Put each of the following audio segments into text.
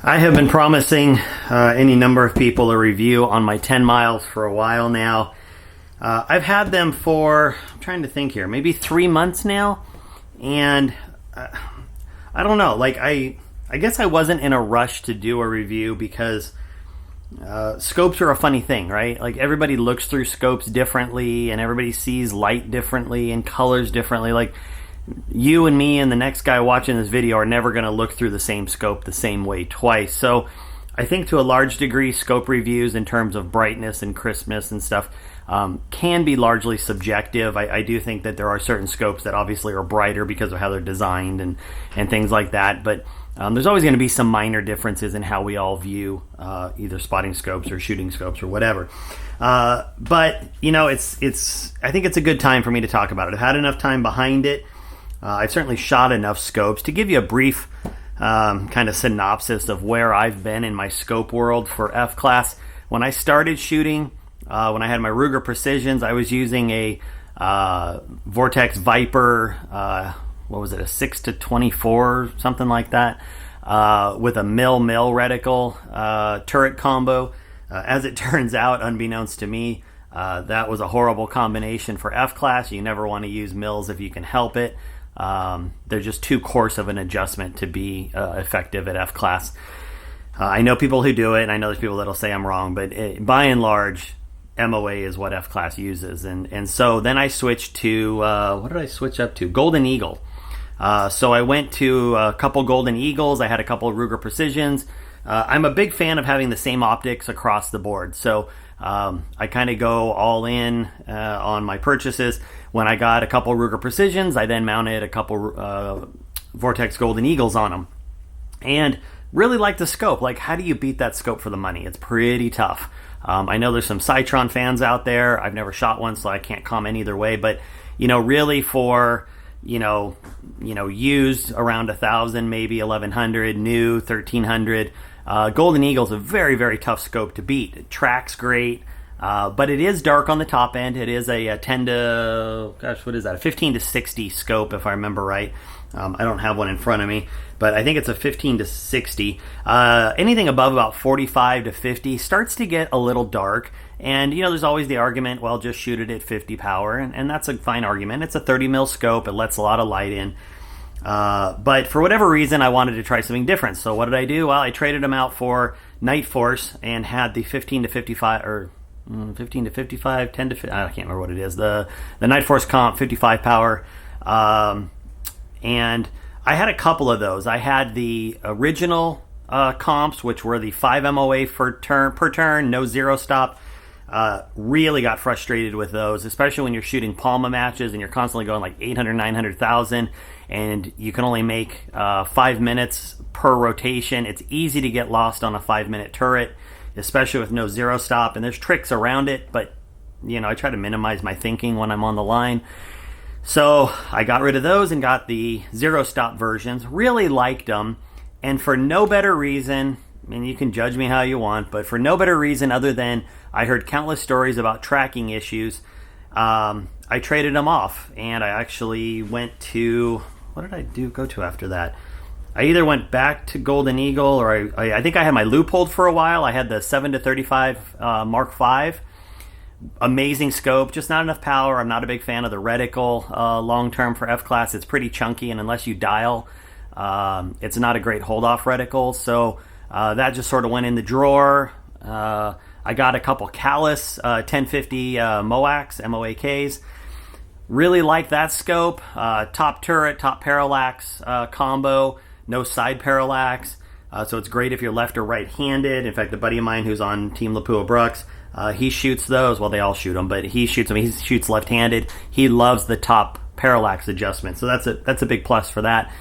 I have been promising any number of people a review on my Tenmiles for a while now. I've had them for, I'm trying to think here, maybe 3 months now. And I don't know, like I guess I wasn't in a rush to do a review because scopes are a funny thing, right? Like everybody looks through scopes differently and everybody sees light differently and colors differently. Like you and me and the next guy watching this video are never going to look through the same scope the same way twice. So I think to a large degree, scope reviews in terms of brightness and crispness and stuff can be largely subjective. I do think that there are certain scopes that obviously are brighter because of how they're designed and things like that. But there's always going to be some minor differences in how we all view either spotting scopes or shooting scopes or whatever. But you know, I think it's a good time for me to talk about it. I've had enough time behind it. I've certainly shot enough scopes to give you a brief kind of synopsis of where I've been in my scope world for F-class. When I started shooting, when I had my Ruger Precisions, I was using a Vortex Viper, what was it, a 6-24, something like that, with a mil reticle turret combo. As it turns out, unbeknownst to me, that was a horrible combination for F-class. You never want to use mils if you can help it. They're just too coarse of an adjustment to be effective at F-class. I know people who do it, and I know there's people that'll say I'm wrong, but by and large, MOA is what F-class uses. And so then I switched to, what did I switch up to? Golden Eagle. So I went to a couple Golden Eagles. I had a couple of Ruger Precisions. I'm a big fan of having the same optics across the board. So I kind of go all in on my purchases. When I got a couple Ruger Precisions, I then mounted a couple Vortex Golden Eagles on them. And really like the scope. Like, how do you beat that scope for the money? It's pretty tough. I know there's some Citron fans out there. I've never shot one, so I can't comment either way. But, you know, really for, you know, used around 1,000, maybe 1,100, new 1,300. Golden Eagle is a very, very tough scope to beat. It tracks great, but it is dark on the top end. It is a 10 to, gosh, what is that? A 15 to 60 scope, if I remember right. I don't have one in front of me, but I think it's a 15 to 60. Anything above about 45 to 50 starts to get a little dark. And, you know, there's always the argument, well, just shoot it at 50 power. And that's a fine argument. It's a 30 mil scope. It lets a lot of light in. But for whatever reason, I wanted to try something different. So what did I do? Well, I traded them out for Night Force and had the 15 to 55, or 15 to 55, 10 to 50, I can't remember what it is. The Night Force comp, 55 power. And I had a couple of those. I had the original comps, which were the 5 MOA per turn, no zero stop. Really got frustrated with those, especially when you're shooting Palma matches and you're constantly going like 800, 900,000, and you can only make 5 minutes per rotation. It's easy to get lost on a 5-minute turret, especially with no zero stop, and there's tricks around it, but you know, I try to minimize my thinking when I'm on the line. So I got rid of those and got the zero stop versions. Really liked them, and for no better reason, I mean, you can judge me how you want, but for no better reason other than I heard countless stories about tracking issues, I traded them off, and I actually went to, what did I go to after that? I either went back to Golden Eagle, or I think I had my Leupold for a while. I had the 7 to 35 Mark V. Amazing scope, just not enough power. I'm not a big fan of the reticle long-term for F-class. It's pretty chunky, and unless you dial, it's not a great hold-off reticle. So that just sort of went in the drawer. I got a couple Callus 1050 MOAKs. Really like that scope. Top turret, top parallax combo, no side parallax. So it's great if you're left or right-handed. In fact, a buddy of mine who's on Team Lapua Brooks, he shoots those. Well, they all shoot them, but he shoots them. He shoots left-handed. He loves the top parallax adjustment. So that's a big plus for that.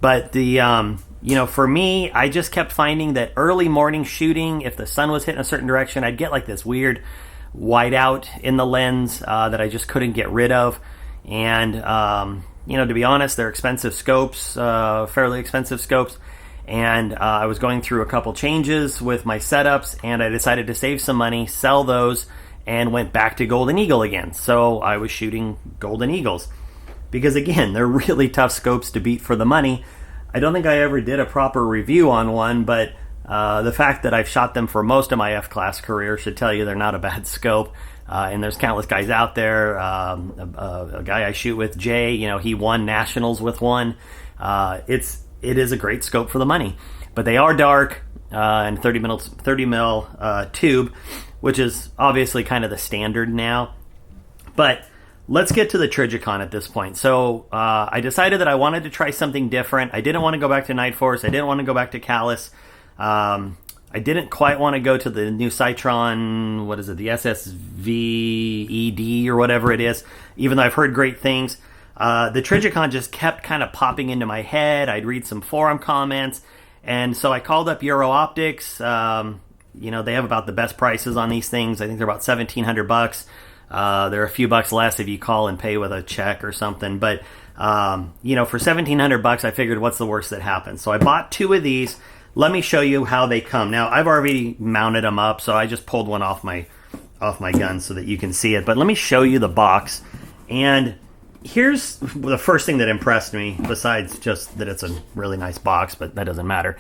But the you know, for me, I just kept finding that early morning shooting, if the sun was hitting a certain direction, I'd get like this weird whiteout in the lens that I just couldn't get rid of. And you know, to be honest, they're expensive scopes, fairly expensive scopes. And I was going through a couple changes with my setups, and I decided to save some money, sell those, and went back to Golden Eagle again. So I was shooting Golden Eagles because, again, they're really tough scopes to beat for the money. I don't think I ever did a proper review on one, but The fact that I've shot them for most of my F-class career should tell you they're not a bad scope. And there's countless guys out there. A guy I shoot with, Jay, you know, he won nationals with one. It is a great scope for the money, but they are dark and 30 mil tube, which is obviously kind of the standard now. But let's get to the Trijicon at this point. So I decided that I wanted to try something different. I didn't want to go back to Night Force. I didn't want to go back to Callus. I didn't quite want to go to the new Citron, what is it, the SSVED or whatever it is, even though I've heard great things. The Trijicon just kept kind of popping into my head. I'd read some forum comments, and so I called up Euro Optics. You know, they have about the best prices on these things. I think they're about $1,700. They're a few bucks less if you call and pay with a check or something. But, you know, for $1,700, I figured what's the worst that happens? So I bought two of these. Let me show you how they come. Now, I've already mounted them up, so I just pulled one off my gun so that you can see it. But let me show you the box. And here's the first thing that impressed me, besides just that it's a really nice box, but that doesn't matter,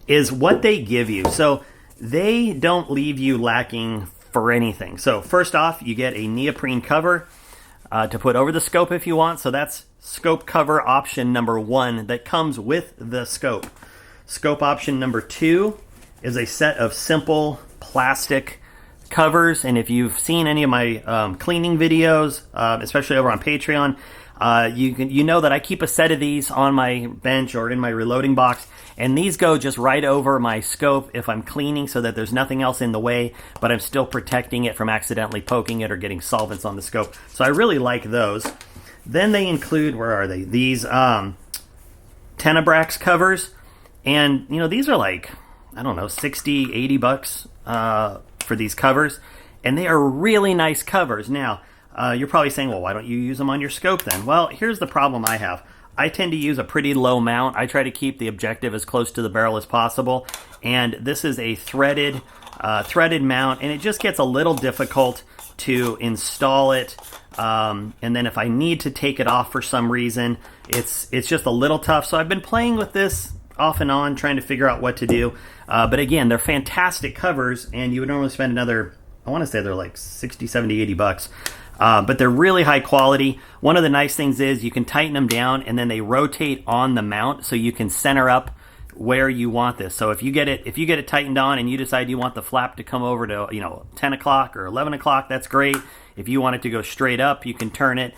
is what they give you. So they don't leave you lacking for anything. So first off, you get a neoprene cover to put over the scope if you want. So that's scope cover option number 1 that comes with the scope. Scope option number 2 is a set of simple plastic covers. And if you've seen any of my cleaning videos, especially over on Patreon, you know that I keep a set of these on my bench or in my reloading box, and these go just right over my scope if I'm cleaning, so that there's nothing else in the way, but I'm still protecting it from accidentally poking it or getting solvents on the scope. So I really like those. Then they include, where are they? These Parallax covers, and you know, these are like, I don't know, 60, 80 bucks for these covers, and they are really nice covers. Now, you're probably saying, well, why don't you use them on your scope then? Well, here's the problem I have. I tend to use a pretty low mount. I try to keep the objective as close to the barrel as possible, and this is a threaded mount, and it just gets a little difficult to install it. And then if I need to take it off for some reason, it's just a little tough. So I've been playing with this off and on, trying to figure out what to do. But again, they're fantastic covers, and you would normally spend another, I want to say they're like 60, 70, 80 bucks. But they're really high quality. One of the nice things is you can tighten them down, and then they rotate on the mount, so you can center up where you want this. So if you get it tightened on and you decide you want the flap to come over to, you know, 10 o'clock or 11 o'clock, that's great. If you want it to go straight up, you can turn it.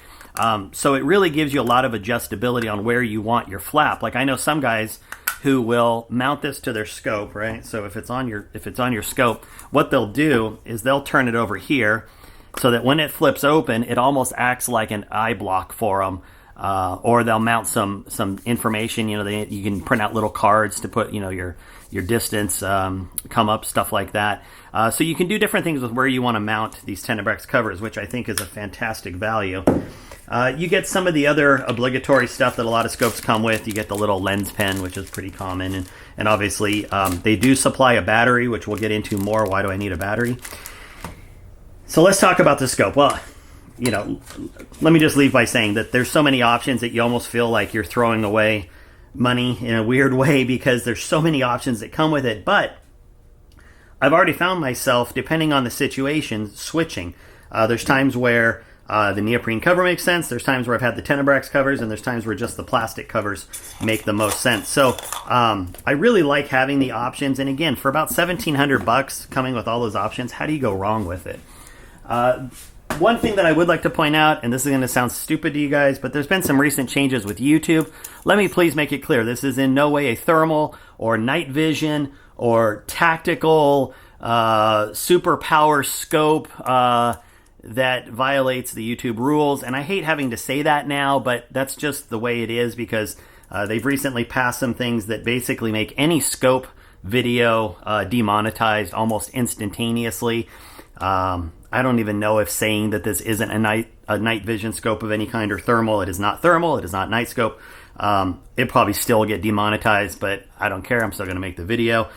So it really gives you a lot of adjustability on where you want your flap. Like, I know some guys who will mount this to their scope, right? So if it's on your scope, what they'll do is they'll turn it over here, so that when it flips open, it almost acts like an eye block for them. Or they'll mount some information. You know, you can print out little cards to put, you know, your distance, come up, stuff like that. So you can do different things with where you want to mount these Parallax covers, which I think is a fantastic value. You get some of the other obligatory stuff that a lot of scopes come with. You get the little lens pen, which is pretty common, and obviously they do supply a battery, which we'll get into more. Why do I need a battery? So let's talk about the scope. Well, you know, let me just leave by saying that there's so many options that you almost feel like you're throwing away money in a weird way, because there's so many options that come with it. But I've already found myself, depending on the situation, switching. There's times where the neoprene cover makes sense. There's times where I've had the Parallax covers, and there's times where just the plastic covers make the most sense. So I really like having the options. And again, for about $1,700 coming with all those options, how do you go wrong with it? One thing that I would like to point out, and this is going to sound stupid to you guys, but there's been some recent changes with YouTube. Let me please make it clear, this is in no way a thermal or night vision or tactical super power scope that violates the YouTube rules. And I hate having to say that now, but that's just the way it is, because they've recently passed some things that basically make any scope video demonetized almost instantaneously. I don't even know if saying that this isn't a night vision scope of any kind or thermal. It is not thermal. It is not night scope. It probably still get demonetized, but I don't care. I'm still going to make the video.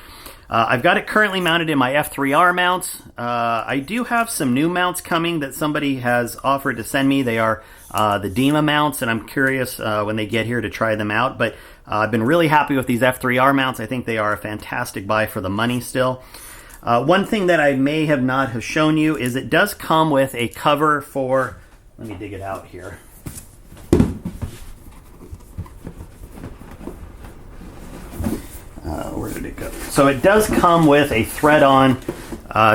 I've got it currently mounted in my F3R mounts. I do have some new mounts coming that somebody has offered to send me. They are the Dima mounts, and I'm curious when they get here to try them out. But I've been really happy with these F3R mounts. I think they are a fantastic buy for the money still. One thing that I may have not have shown you is it does come with a cover for, let me dig it out here. Where did it go? So it does come with a thread-on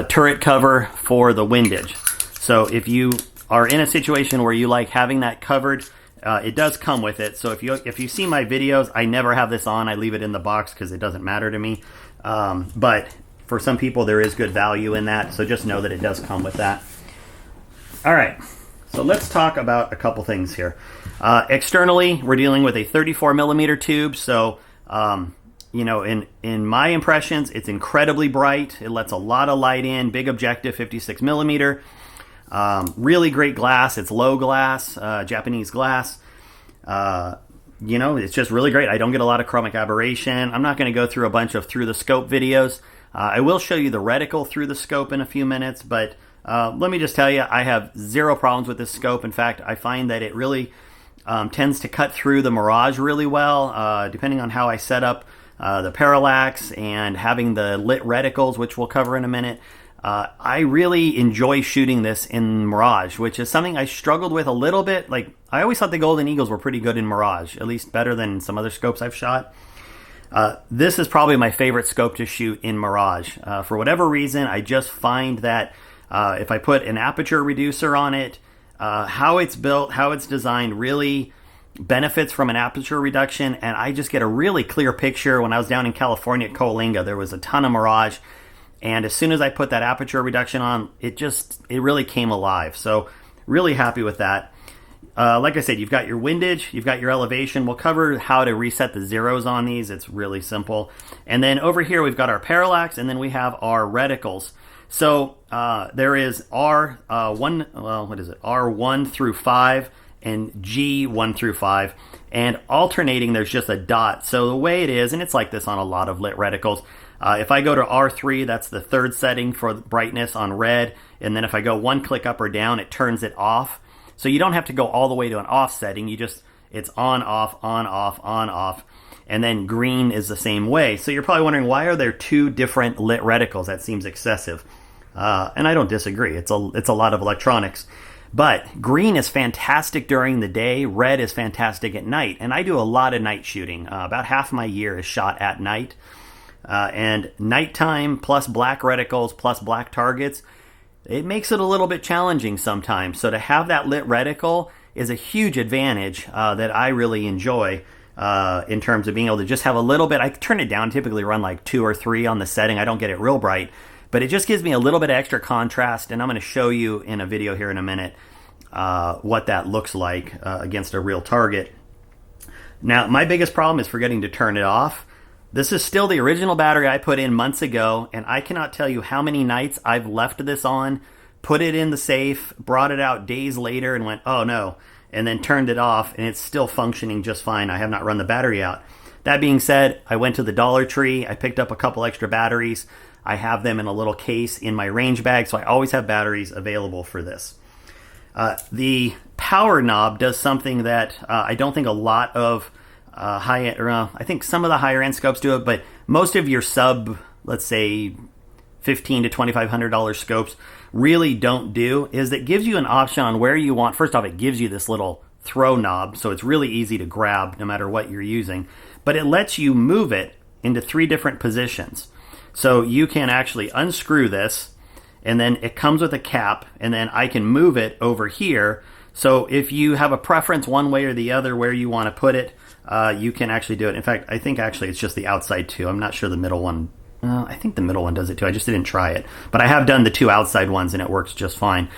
turret cover for the windage. So if you are in a situation where you like having that covered, it does come with it. So if you see my videos, I never have this on. I leave it in the box because it doesn't matter to me. But for some people, there is good value in that. So just know that it does come with that. All right. So let's talk about a couple things here. Externally, we're dealing with a 34 millimeter tube. So you know, in my impressions, it's incredibly bright. It lets a lot of light in. Big objective, 56 millimeter. Really great glass. It's low glass, Japanese glass. You know, it's just really great. I don't get a lot of chromic aberration. I'm not going to go through a bunch of through the scope videos. I will show you the reticle through the scope in a few minutes, but let me just tell you, I have zero problems with this scope. In fact, I find that it really tends to cut through the Mirage really well, depending on how I set up the Parallax and having the lit reticles, which we'll cover in a minute. I really enjoy shooting this in Mirage, which is something I struggled with a little bit. Like, I always thought the Golden Eagles were pretty good in Mirage, at least better than some other scopes I've shot. This is probably my favorite scope to shoot in Mirage. For whatever reason, I just find that if I put an aperture reducer on it, how it's built, how it's designed really benefits from an aperture reduction, and I just get a really clear picture. When I was down in California at Coalinga, there was a ton of Mirage, and as soon as I put that aperture reduction on, it really came alive. So really happy with that. Like I said, you've got your windage, you've got your elevation. We'll cover how to reset the zeros on these. It's really simple. And then over here we've got our parallax, and then we have our reticles. So there is R1 through 5 and G1 through 5, and alternating there's just a dot. So the way it is, and it's like this on a lot of lit reticles, if I go to R3, that's the third setting for brightness on red, and then if I go one click up or down, it turns it off. So you don't have to go all the way to an off setting. It's on, off, on, off, on, off. And then green is the same way. So you're probably wondering, why are there two different lit reticles? That seems excessive. And I don't disagree. It's a lot of electronics. But green is fantastic during the day. Red is fantastic at night. And I do a lot of night shooting. About half my year is shot at night. And nighttime plus black reticles plus black targets, it makes it a little bit challenging sometimes. So to have that lit reticle is a huge advantage that I really enjoy in terms of being able to just have a little bit. I turn it down, typically run like 2 or 3 on the setting. I don't get it real bright. But it just gives me a little bit of extra contrast, and I'm going to show you in a video here in a minute what that looks like against a real target. Now, my biggest problem is forgetting to turn it off. This is still the original battery I put in months ago, and I cannot tell you how many nights I've left this on, put it in the safe, brought it out days later, and went, oh no, and then turned it off, and it's still functioning just fine. I have not run the battery out. That being said, I went to the Dollar Tree, I picked up a couple extra batteries. I have them in a little case in my range bag, so I always have batteries available for this. The power knob does something that I don't think a lot of I think some of the higher end scopes do it, but most of your sub, let's say, $1,500 to $2,500 scopes really don't do, is it gives you an option on where you want. First off, it gives you this little throw knob, so it's really easy to grab no matter what you're using, but it lets you move it into 3 different positions. So you can actually unscrew this, and then it comes with a cap, and then I can move it over here. So if you have a preference one way or the other where you want to put it, you can actually do it. In fact, I think actually it's just the outside too. I'm not sure the middle one. I think the middle one does it too. I just didn't try it. But I have done the 2 outside ones, and it works just fine.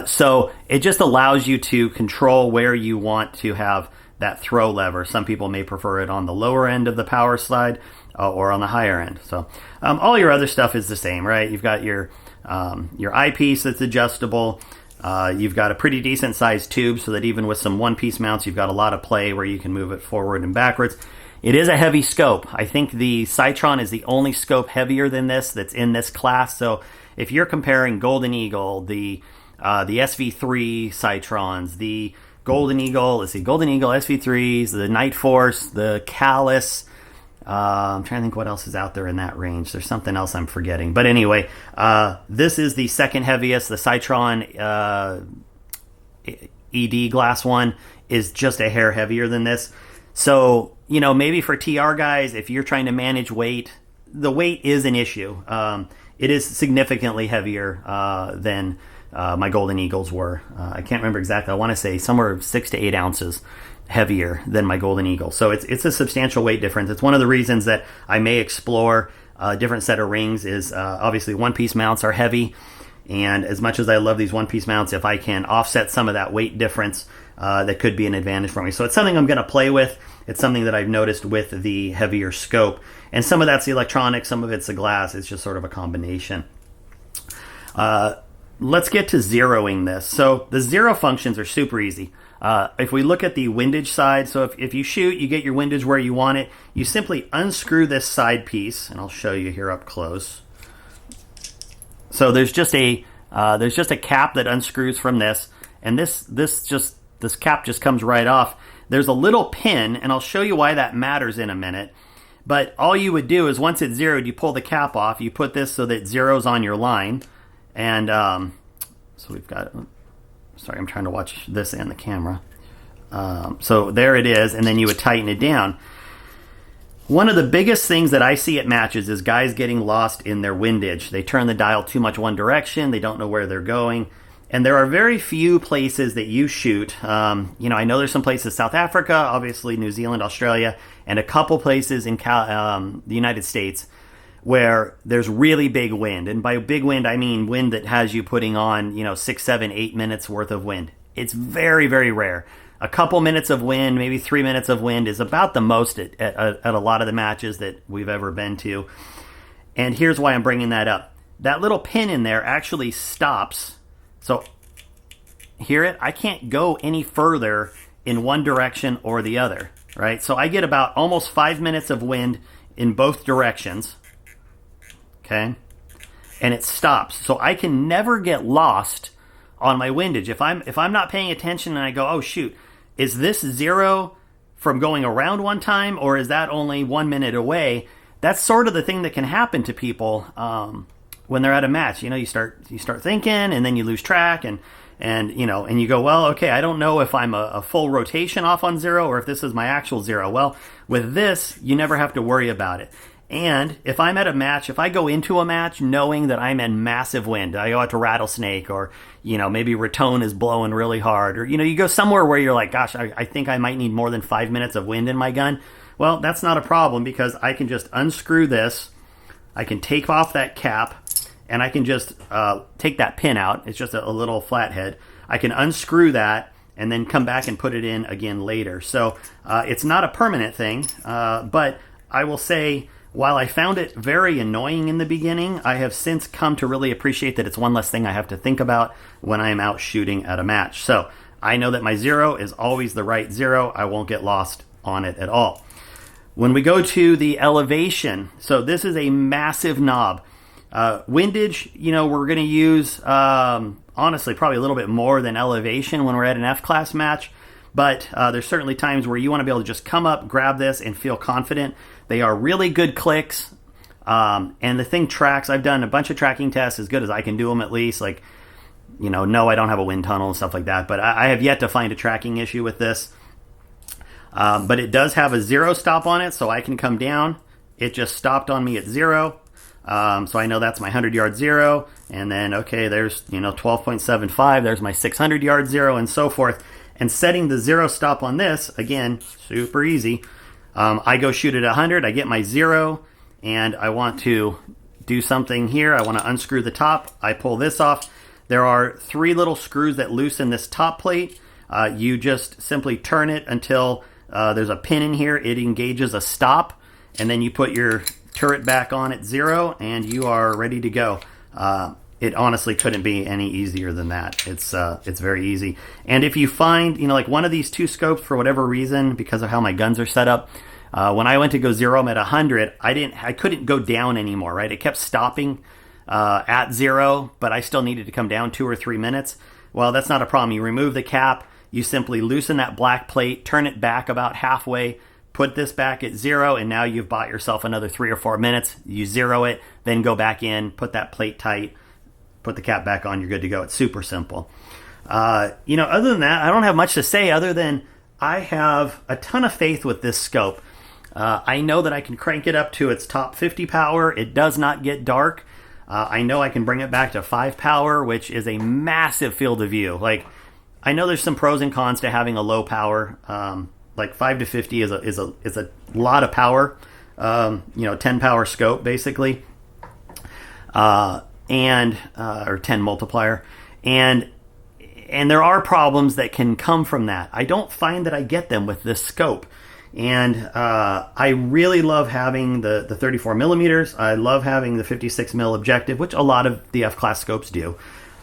So it just allows you to control where you want to have that throw lever. Some people may prefer it on the lower end of the power side or on the higher end. So all your other stuff is the same, right? You've got your eyepiece that's adjustable. You've got a pretty decent sized tube so that even with some one-piece mounts, you've got a lot of play where you can move it forward and backwards. It is a heavy scope. I think the Citron is the only scope heavier than this that's in this class. So if you're comparing Golden Eagle, the SV3 Citrons, the Golden Eagle, Golden Eagle SV3s, the Night Force, the Callus. I'm trying to think what else is out there in that range. There's something else I'm forgetting. But anyway, this is the second heaviest. The Citron ED glass one is just a hair heavier than this. So, maybe for TR guys, if you're trying to manage weight, the weight is an issue. It is significantly heavier than my Golden Eagles were. I can't remember exactly. I want to say somewhere 6 to 8 ounces heavier than my Golden Eagle. So it's a substantial weight difference. It's one of the reasons that I may explore a different set of rings is obviously one-piece mounts are heavy. And as much as I love these one-piece mounts, if I can offset some of that weight difference, that could be an advantage for me. So it's something I'm going to play with. It's something that I've noticed with the heavier scope. And some of that's the electronics, some of it's the glass. It's just sort of a combination. Let's get to zeroing this. So the zero functions are super easy. If we look at the windage side, so if you shoot, you get your windage where you want it. You simply unscrew this side piece, and I'll show you here up close. So there's just a cap that unscrews from this, and this cap just comes right off. There's a little pin, and I'll show you why that matters in a minute. But all you would do is once it's zeroed, you pull the cap off. You put this so that it zeroes on your line. And so we've got, sorry, I'm trying to watch this and the camera. So there it is, and then you would tighten it down. One of the biggest things that I see at matches is guys getting lost in their windage. They turn the dial too much one direction. They don't know where they're going. And there are very few places that you shoot. I know there's some places, South Africa, obviously New Zealand, Australia, and a couple places in the United States where there's really big wind. And by big wind, I mean wind that has you putting on, 6, 7, 8 minutes worth of wind. It's very, very rare. A couple minutes of wind, maybe 3 minutes of wind is about the most at a lot of the matches that we've ever been to. And here's why I'm bringing that up. That little pin in there actually stops. So, hear it? I can't go any further in one direction or the other, right? So I get about almost 5 minutes of wind in both directions, okay? And it stops. So I can never get lost on my windage. If I'm not paying attention and I go, oh shoot, is this zero from going around one time, or is that only 1 minute away? That's sort of the thing that can happen to people when they're at a match. You start thinking, and then you lose track, and you go, well, okay, I don't know if I'm a full rotation off on zero or if this is my actual zero. Well, with this, you never have to worry about it. And if I'm at a match, if I go into a match knowing that I'm in massive wind, I go out to Rattlesnake, or, maybe Raton is blowing really hard, or, you go somewhere where you're like, gosh, I think I might need more than 5 minutes of wind in my gun. Well, that's not a problem, because I can just unscrew this. I can take off that cap, and I can just take that pin out. It's just a little flathead. I can unscrew that and then come back and put it in again later. So it's not a permanent thing, but I will say, while I found it very annoying in the beginning, I have since come to really appreciate that it's one less thing I have to think about when I am out shooting at a match. So I know that my zero is always the right zero. I won't get lost on it at all. When we go to the elevation, so this is a massive knob. Windage, we're going to use, honestly, probably a little bit more than elevation when we're at an F-class match. But there's certainly times where you want to be able to just come up, grab this, and feel confident. They are really good clicks, and the thing tracks. I've done a bunch of tracking tests, as good as I can do them at least. No, I don't have a wind tunnel and stuff like that, but I have yet to find a tracking issue with this. But it does have a zero stop on it, so I can come down. It just stopped on me at zero. So I know that's my 100-yard zero, and then, okay, there's, 12.75, there's my 600-yard zero, and so forth. And setting the zero stop on this, again, super easy. I go shoot at 100, I get my zero, and I want to do something here. I want to unscrew the top. I pull this off. There are 3 little screws that loosen this top plate. You just simply turn it until there's a pin in here. It engages a stop, and then you put your turret back on at 0, and you are ready to go. It honestly couldn't be any easier than that. It's very easy. And if you find, like one of these 2 scopes, for whatever reason, because of how my guns are set up, When I went to go zero them at 100, I couldn't go down anymore, right? It kept stopping at 0, but I still needed to come down 2 or 3 minutes. Well, that's not a problem. You remove the cap, you simply loosen that black plate, turn it back about halfway, put this back at 0, and now you've bought yourself another 3 or 4 minutes. You 0 it, then go back in, put that plate tight, put the cap back on, you're good to go. It's super simple. Other than that, I don't have much to say other than I have a ton of faith with this scope. I know that I can crank it up to its top 50 power. It does not get dark. I know I can bring it back to 5 power, which is a massive field of view. Like, I know there's some pros and cons to having a low power. Like 5 to 50 is a lot of power. 10 power scope basically, or 10 multiplier, and there are problems that can come from that. I don't find that I get them with this scope. And I really love having the 34 millimeters. I love having the 56 mil objective, which a lot of the F-class scopes do.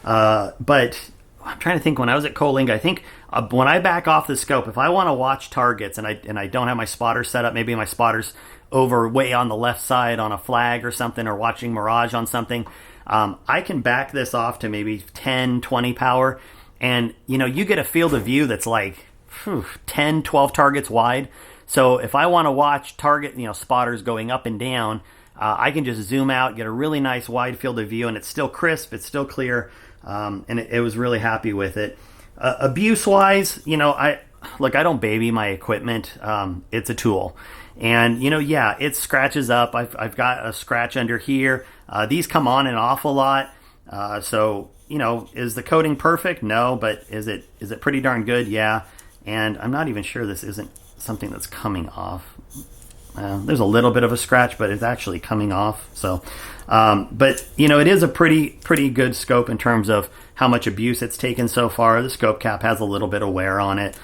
But I'm trying to think, when I was at Coling, I think when I back off the scope, if I want to watch targets and I don't have my spotter set up, maybe my spotter's over way on the left side on a flag or something, or watching Mirage on something, I can back this off to maybe 10, 20 power. And, you get a field of view that's like 10, 12 targets wide. So if I want to watch target, spotters going up and down, I can just zoom out, get a really nice wide field of view, and it's still crisp, it's still clear, and it was really happy with it. Abuse-wise, I don't baby my equipment. It's a tool. And, it scratches up. I've got a scratch under here. These come on and off a lot. So, is the coating perfect? No, but is it pretty darn good? Yeah. And I'm not even sure this isn't something that's coming off. There's a little bit of a scratch, but it's actually coming off. So, but it is a pretty good scope in terms of how much abuse it's taken so far. The scope cap has a little bit of wear on it,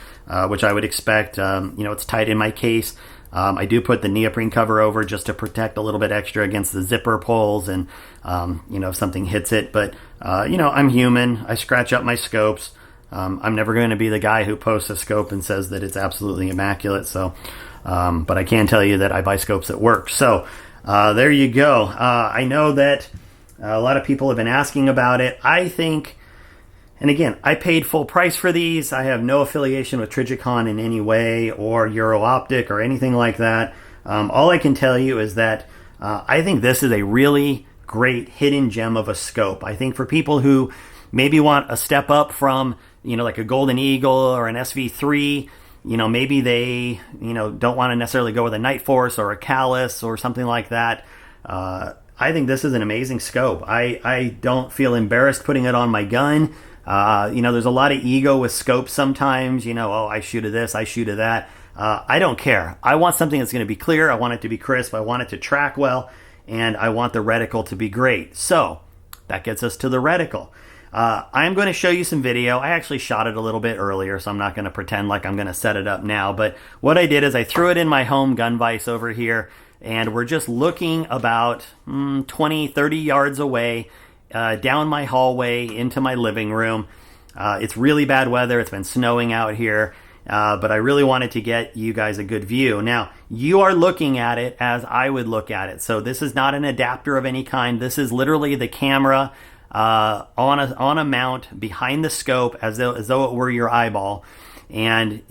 which I would expect. It's tight in my case. I do put the neoprene cover over just to protect a little bit extra against the zipper pulls and, if something hits it. But, I'm human. I scratch up my scopes. I'm never going to be the guy who posts a scope and says that it's absolutely immaculate. So, but I can tell you that I buy scopes that work. So, there you go. I know that a lot of people have been asking about it. I think, and again, I paid full price for these. I have no affiliation with Trijicon in any way, or Euro Optic or anything like that. All I can tell you is that I think this is a really great hidden gem of a scope. I think for people who maybe want a step up from, like a Golden Eagle or an SV3, maybe they, don't want to necessarily go with a Night Force or a Callus or something like that. I think this is an amazing scope. I don't feel embarrassed putting it on my gun. There's a lot of ego with scopes sometimes, I shoot at this, I shoot at that. I don't care. I want something that's going to be clear. I want it to be crisp. I want it to track well, and I want the reticle to be great. So that gets us to the reticle. I'm going to show you some video. I actually shot it a little bit earlier, so I'm not going to pretend like I'm going to set it up now. But what I did is I threw it in my home gun vise over here, and we're just looking about 20, 30 yards away down my hallway into my living room. It's really bad weather. It's been snowing out here, but I really wanted to get you guys a good view. Now, you are looking at it as I would look at it. So this is not an adapter of any kind. This is literally the camera on a mount behind the scope as though it were your eyeball. And,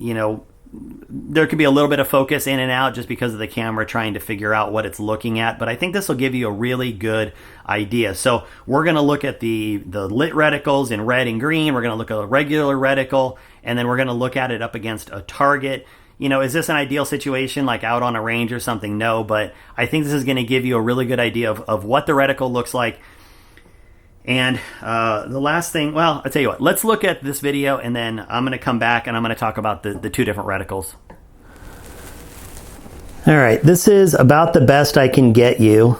there could be a little bit of focus in and out just because of the camera trying to figure out what it's looking at, but I think this will give you a really good idea. So we're going to look at the lit reticles in red and green. We're going to look at a regular reticle, and then we're going to look at it up against a target. Is this an ideal situation like out on a range or something? No, but I think this is going to give you a really good idea of what the reticle looks like. And the last thing, well, I'll tell you what, let's look at this video, and then I'm going to come back and I'm going to talk about the two different reticles. All right, this is about the best I can get you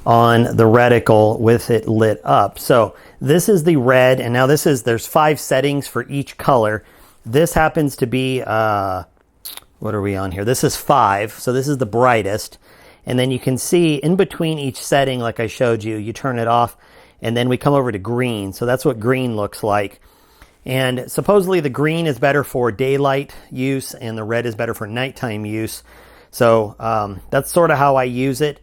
on the reticle with it lit up. So this is the red, and now there's 5 settings for each color. This happens to be, what are we on here? This is 5, so this is the brightest. And then you can see in between each setting, like I showed you, you turn it off, and then we come over to green. So that's what green looks like. And supposedly the green is better for daylight use and the red is better for nighttime use. So that's sort of how I use it.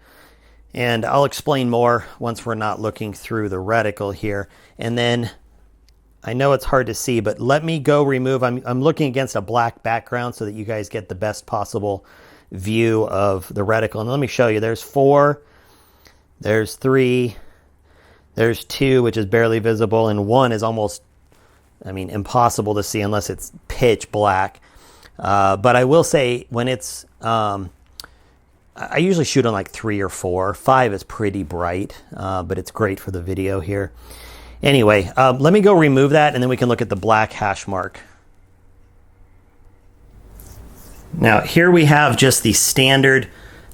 And I'll explain more once we're not looking through the reticle here. And then I know it's hard to see, but let me go remove. I'm looking against a black background so that you guys get the best possible view of the reticle. And let me show you. There's 4, there's 3, there's 2, which is barely visible, and 1 is almost, impossible to see unless it's pitch black. But I will say when it's, I usually shoot on like 3 or 4. 5 is pretty bright, but it's great for the video here. Anyway, let me go remove that, and then we can look at the black hash mark. Now, here we have just the standard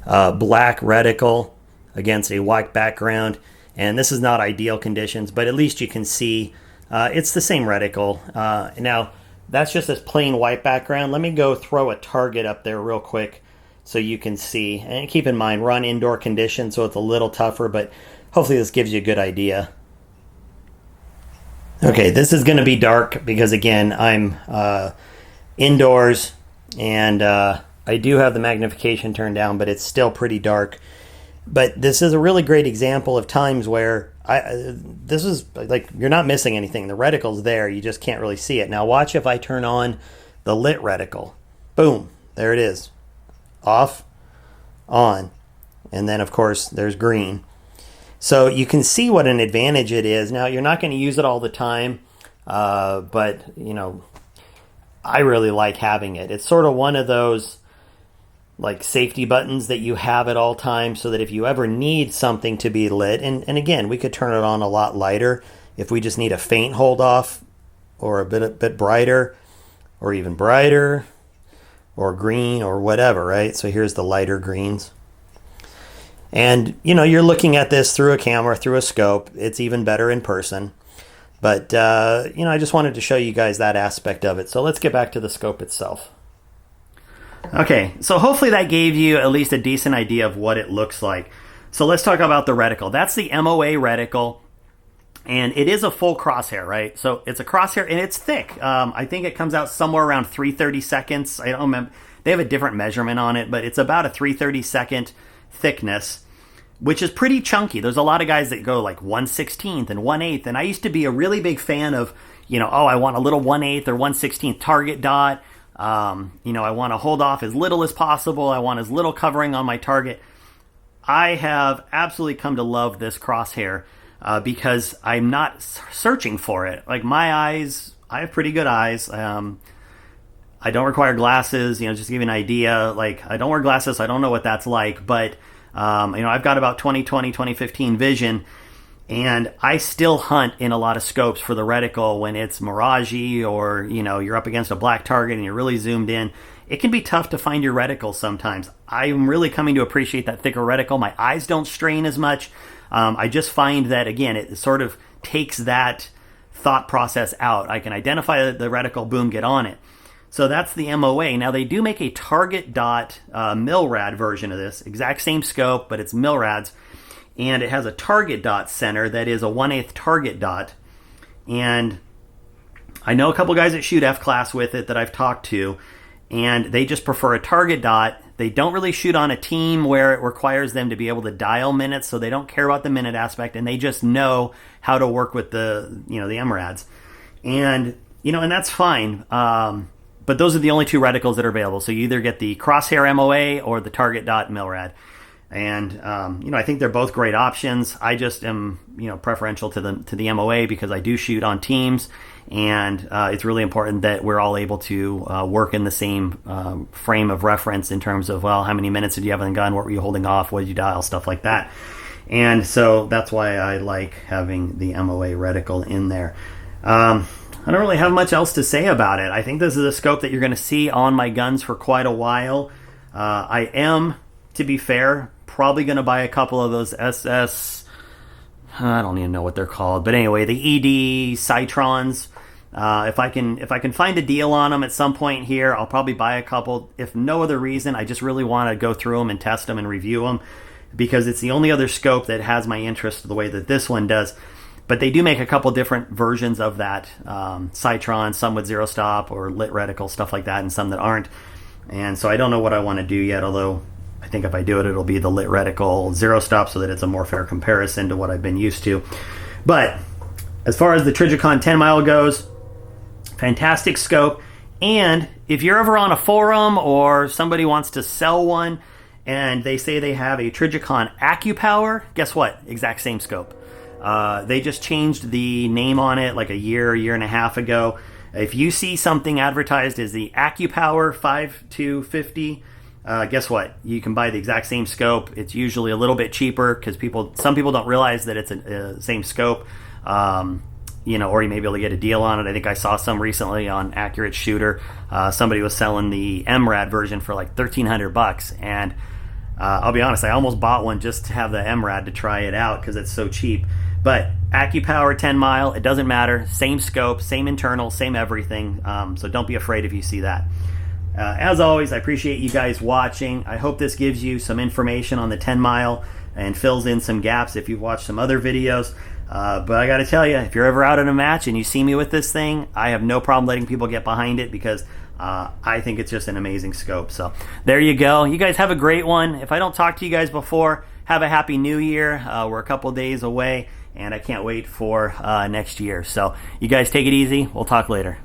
black reticle against a white background, and this is not ideal conditions, but at least you can see it's the same reticle. Now, that's just this plain white background. Let me go throw a target up there real quick so you can see. And keep in mind, we're on indoor conditions, so it's a little tougher, but hopefully this gives you a good idea. Okay, this is going to be dark because, again, I'm indoors, and I do have the magnification turned down, but it's still pretty dark. But this is a really great example of times where this is like you're not missing anything. The reticle's there, you just can't really see it. Now watch if I turn on the lit reticle. Boom, there it is. Off, on, and then of course there's green. So you can see what an advantage it is. Now you're not going to use it all the time, but I really like having it. It's sort of one of those like safety buttons that you have at all times, so that if you ever need something to be lit, and again, we could turn it on a lot lighter if we just need a faint hold off, or a bit brighter, or even brighter, or green, or whatever, right? So here's the lighter greens. And you're looking at this through a camera, through a scope. It's even better in person. But I just wanted to show you guys that aspect of it. So let's get back to the scope itself. Okay, so hopefully that gave you at least a decent idea of what it looks like. So let's talk about the reticle. That's the MOA reticle, and it is a full crosshair, right? So it's a crosshair, and it's thick. I think it comes out somewhere around 3/32. I don't remember. They have a different measurement on it, but it's about a 3/32 thickness, which is pretty chunky. There's a lot of guys that go like 1/16 and 1/8, and I used to be a really big fan of, I want a little 1/8 or 1/16 target dot. I want to hold off as little as possible. I want as little covering on my target. I have absolutely come to love this crosshair because I'm not searching for it. Like my eyes, I have pretty good eyes. I don't require glasses, just to give you an idea. Like I don't wear glasses, so I don't know what that's like, but I've got about 20/20, 20/15 vision, and I still hunt in a lot of scopes for the reticle when it's miragey, or you're up against a black target and you're really zoomed in. It can be tough to find your reticle sometimes. I'm really coming to appreciate that thicker reticle. My eyes don't strain as much. I just find that, again, it sort of takes that thought process out. I can identify the reticle, boom, get on it. So that's the MOA. Now they do make a target dot milrad version of this, exact same scope, but it's milrads. And it has a target dot center that is a 1/8 target dot. And I know a couple guys that shoot F-class with it that I've talked to, and they just prefer a target dot. They don't really shoot on a team where it requires them to be able to dial minutes, so they don't care about the minute aspect, and they just know how to work with the MRADs. And, and that's fine. But those are the only two reticles that are available. So you either get the crosshair MOA or the target dot milrad. And I think they're both great options. I just am preferential to the MOA because I do shoot on teams, and it's really important that we're all able to work in the same frame of reference in terms of, well, how many minutes did you have on the gun, what were you holding off, what did you dial, stuff like that. And so that's why I like having the MOA reticle in there. I don't really have much else to say about it. I think this is a scope that you're going to see on my guns for quite a while. I am, to be fair, probably going to buy a couple of those SS, I don't even know what they're called, but anyway, the ED Citrons. If I can find a deal on them at some point here, I'll probably buy a couple. If no other reason, I just really want to go through them and test them and review them, because it's the only other scope that has my interest the way that this one does. But they do make a couple different versions of that Citron, some with zero stop or lit reticle, stuff like that, and some that aren't. And so I don't know what I want to do yet, although I think if I do it, it'll be the lit reticle zero stop so that it's a more fair comparison to what I've been used to. But as far as the Trijicon Tenmile goes, fantastic scope. And if you're ever on a forum or somebody wants to sell one and they say they have a Trijicon AccuPower, guess what? Exact same scope. They just changed the name on it like a year and a half ago. If you see something advertised as the AccuPower 5250, guess what? You can buy the exact same scope. It's usually a little bit cheaper because some people don't realize that it's a same scope. Or you may be able to get a deal on it. I think I saw some recently on Accurate Shooter. Somebody was selling the MRAD version for like $1,300, and I'll be honest, I almost bought one just to have the MRAD to try it out because it's so cheap. But AccuPower 10-mile, it doesn't matter. Same scope, same internal, same everything. So don't be afraid if you see that. As always, I appreciate you guys watching. I hope this gives you some information on the 10-mile and fills in some gaps if you've watched some other videos. But I got to tell you, if you're ever out at a match and you see me with this thing, I have no problem letting people get behind it because I think it's just an amazing scope. So there you go. You guys have a great one. If I don't talk to you guys before, have a happy new year. We're a couple days away, and I can't wait for next year. So you guys take it easy. We'll talk later.